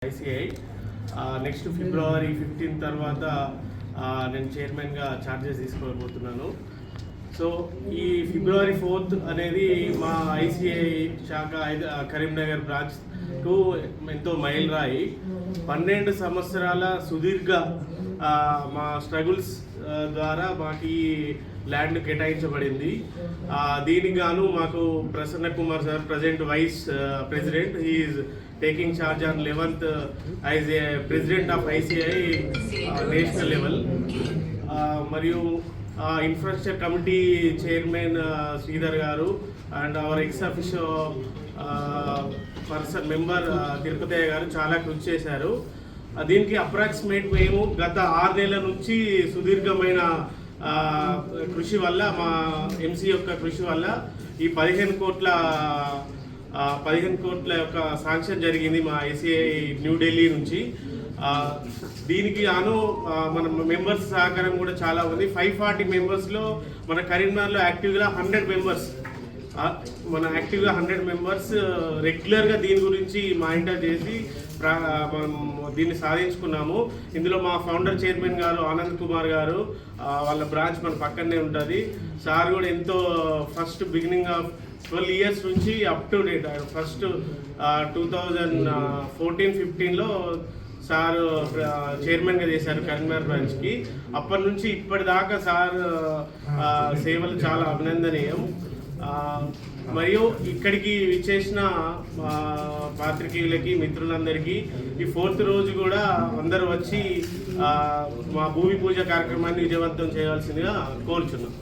ICI next February 15 తర్వాత నేను చైర్మన్గా ఛార్జెస్ తీసుకోబోతున్నాను. సో ఈ ఫిబ్రవరి 4th అనేది మా ICI శాఖ కరీంనగర్ బ్రాంచ్ టు ఎంతో మైలురాయి. 12 సంవత్సరాల సుదీర్ఘ మా స్ట్రగుల్స్ ద్వారా మాకు ఈ ల్యాండ్ కేటాయించబడింది. దీనికి గాను మాకు Prasanna Kumar sir present vice president, he's taking charge on 11th as a president of ICI national level. మరియు infrastructure committee chairman Sridhar garu and our ex officio person member Tirupataiah garu చాలా కృషి చేశారు. దీనికి అప్రాక్సిమేట్ మేము గత 6 నెలల నుంచి సుదీర్ఘమైన కృషి వల్ల, మా MC యొక్క కృషి వల్ల ఈ 15 కోట్ల యొక్క శాంక్షన్ జరిగింది మా ICI న్యూఢిల్లీ నుంచి. దీనికి గాను మన మెంబర్స్ సహకారం కూడా చాలా ఉంది. 540 మెంబర్స్లో మన కరీంనగర్లో యాక్టివ్గా 100 మెంబర్స్, యాక్టివ్గా 100 మెంబర్స్ రెగ్యులర్గా దీని గురించి మానిటర్ చేసి మనం దీన్ని సాధించుకున్నాము. ఇందులో మా ఫౌండర్ చైర్మన్ గారు ఆనంద్ కుమార్ గారు, వాళ్ళ బ్రాంచ్ మన పక్కనే ఉంటుంది. సార్ కూడా ఎంతో ఫస్ట్ బిగినింగ్ ఆఫ్ 12 years నుంచి అప్ టు డేట్, ఫస్ట్ 2014-15లో సార్ చైర్మన్గా చేశారు కరీంనగర్ బ్రాంచ్కి. అప్పటి నుంచి ఇప్పటిదాకా సార్ సేవలు చాలా అభినందనీయం. మరియు ఇక్కడికి విచ్చేసిన పాత్రికేయులకి, మిత్రులందరికీ ఈ 4th రోజు కూడా అందరూ వచ్చి మా భూమి పూజ కార్యక్రమాన్ని విజయవంతం చేయాల్సిందిగా కోరుచున్నాం.